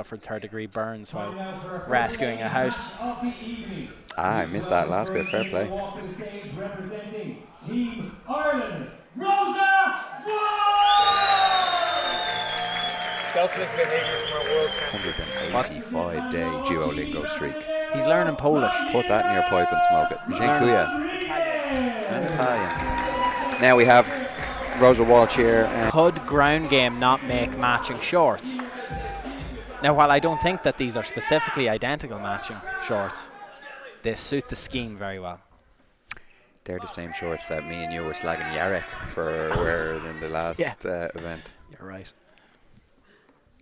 suffered third-degree burns while rescuing a house. I missed that last bit. Fair play. Representing Team Ireland, Rosa Walsh! Selfless behaviour from our world champion. 185-day Duolingo streak. He's learning Polish. Put that in your pipe and smoke it. Dziękuję. And Italian. Now we have Rosa Walsh here. Could ground game not make matching shorts? Now, while I don't think that these are specifically identical matching shorts, they suit the scheme very well. They're the same shorts that me and you were slagging Yarek for wearing in the last event. You're right.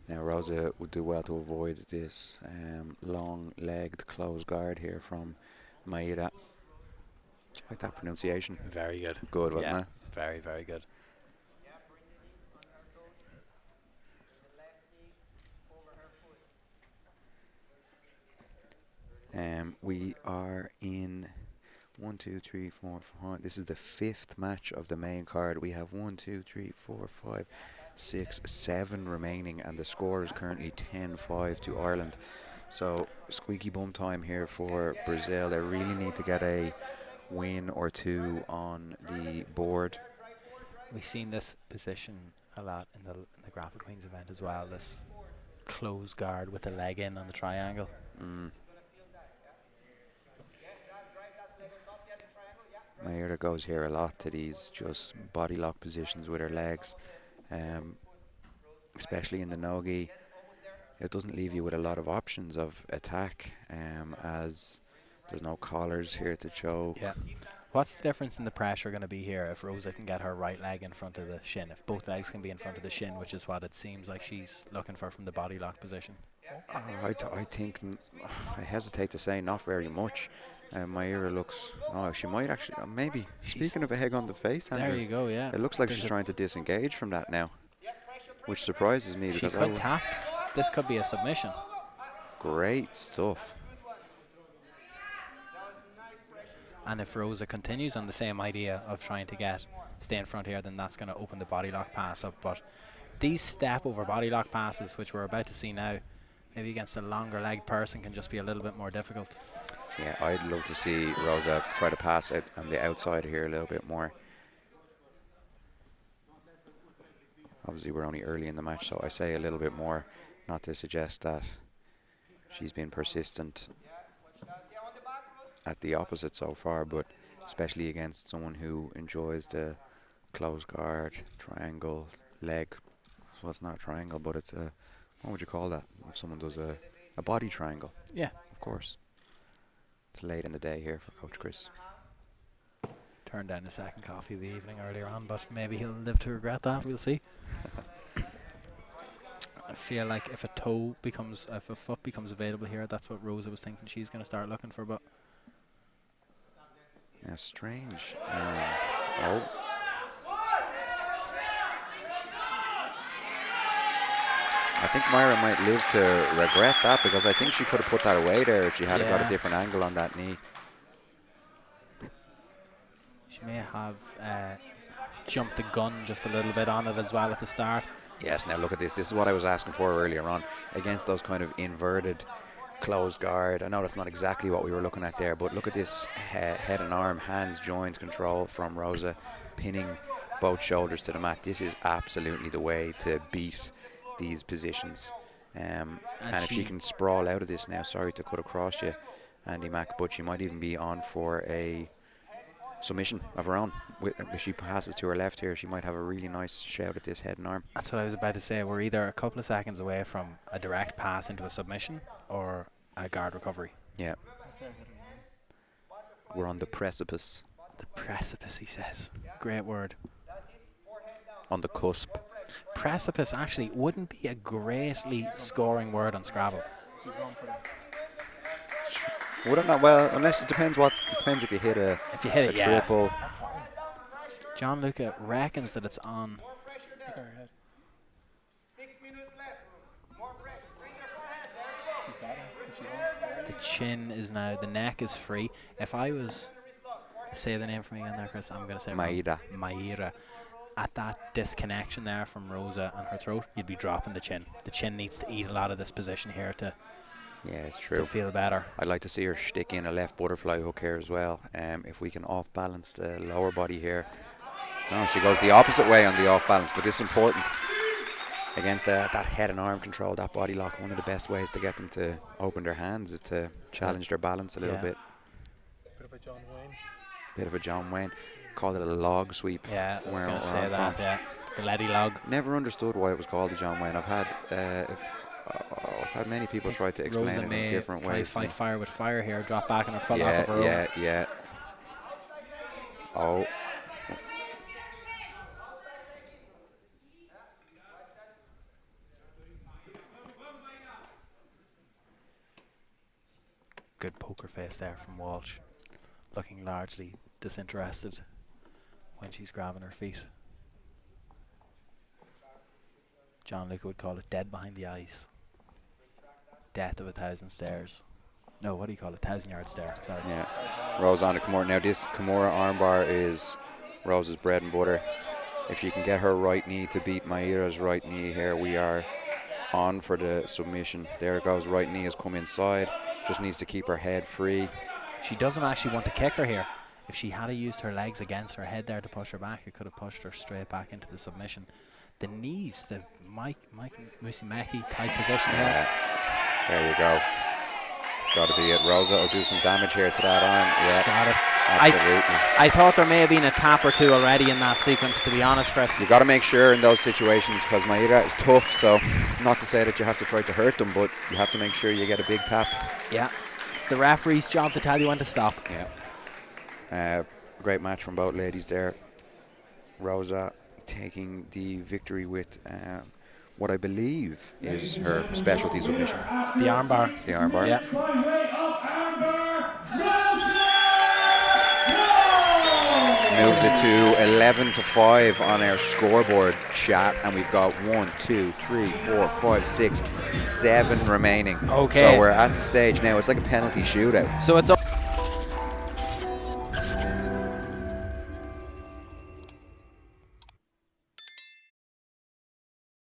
Now Rosa would do well to avoid this long-legged close guard here from Maira. Do you like that pronunciation? Very good. Good, wasn't it? Very, very good. We are in 1, 2, 3, 4, 5. This is the 5th match of the main card. We have 1, 2, 3, 4, 5, 6, 7 remaining, and the score is currently 10-5 to Ireland. So squeaky bum time here for Brazil. They really need to get a win or two on the board. We've seen this position a lot in the Grapple Kings event as well. This close guard with the leg in on the triangle. Maira goes here a lot to these just body lock positions with her legs, especially in the no-gi. It doesn't leave you with a lot of options of attack, as there's no collars here to choke. Yeah. What's the difference in the pressure going to be here if Rosa can get her right leg in front of the shin? If both legs can be in front of the shin, which is what it seems like she's looking for from the body lock position. I think, I hesitate to say not very much. Maira looks, she might actually, maybe. Speaking of a egg on the face, Andrew, there you go, yeah. It looks like she's trying to disengage from that now, which surprises me. She because could tap. This could be a submission. Great stuff. And if Rosa continues on the same idea of trying to stay in front here, then that's going to open the body lock pass up. But these step over body lock passes, which we're about to see now, maybe against a longer leg person, can just be a little bit more difficult. Yeah, I'd love to see Rosa try to pass it on the outside here a little bit more. Obviously, we're only early in the match, so I say a little bit more, not to suggest that she's been persistent at the opposite so far, but especially against someone who enjoys the close guard, triangle, leg. So it's not a triangle, but it's a, what would you call that? If someone does a body triangle. Yeah. Of course. It's late in the day here for Coach Chris. Turned down the second coffee of the evening earlier on, but maybe he'll live to regret that. We'll see. I feel like if a foot becomes available here, that's what Rosa was thinking she's going to start looking for. But yeah, strange. I think Maira might live to regret that, because I think she could have put that away there if she had got a different angle on that knee. She may have jumped the gun just a little bit on it as well at the start. Yes, now look at this. This is what I was asking for earlier on, against those kind of inverted closed guard. I know that's not exactly what we were looking at there, but look at this head and arm, hands joint control from Rosa, pinning both shoulders to the mat. This is absolutely the way to beat these positions. And if she can sprawl out of this now, sorry to cut across you, Andy Mack, but she might even be on for a submission of her own. If she passes to her left here, she might have a really nice shout at this head and arm. That's what I was about to say. We're either a couple of seconds away from a direct pass into a submission or a guard recovery. Yeah. We're on the precipice. The precipice, he says. Great word. On the cusp. Precipice actually wouldn't be a greatly scoring word on Scrabble. Would it not? Well, unless it depends if you hit a triple. Yeah. John Luca reckons that it's on. The chin is now, the neck is free. If I was, say the name for me again there, Chris, I'm going to say Maira. Maira. at that disconnection there from Rosa and her throat, you'd be dropping the chin. The chin needs to eat a lot of this position here to it's true. to feel better. I'd like to see her stick in a left butterfly hook here as well. If we can off balance the lower body here. No, she goes the opposite way on the off balance, but this is important. Against that head and arm control, that body lock, one of the best ways to get them to open their hands is to challenge their balance a little bit. Bit of a John Wayne. Bit of a John Wayne. Called it a log sweep. Yeah, I was going to say I'm that, from. yeah. The Letty log. Never understood why it was called a John Wayne. I've had many people try to explain Rosa it in may different try ways. fight fire with fire here, drop back in her front lock of her own. Yeah. Oh. Good poker face there from Walsh, looking largely disinterested when she's grabbing her feet. John Luca would call it dead behind the eyes. Death of 1,000 stairs. No, what do you call it? 1,000-yard stare. Sorry. Yeah. Rose on the Kimura. Now this Kimura armbar is Rose's bread and butter. If she can get her right knee to beat Maira's right knee here, we are on for the submission. There it goes. Right knee has come inside. Just needs to keep her head free. She doesn't actually want to kick her here. If she had used her legs against her head there to push her back, it could have pushed her straight back into the submission. The knees, the Mike Musimeki type position here. There you go. It's got to be it. Rosa will do some damage here to that arm. Yeah, Got it. absolutely. I thought there may have been a tap or two already in that sequence, to be honest, Chris. You got to make sure in those situations, because Maira is tough, so not to say that you have to try to hurt them, but you have to make sure you get a big tap. Yeah, it's the referee's job to tell you when to stop. Yeah. Great match from both ladies there. Rosa taking the victory with what I believe is her specialty submission. The armbar. The armbar. Yeah. Moves it to 11-5 on our scoreboard chat, and we've got 1, 2, 3, 4, 5, 6, 7 remaining. Okay. So we're at the stage now. It's like a penalty shootout. So it's up.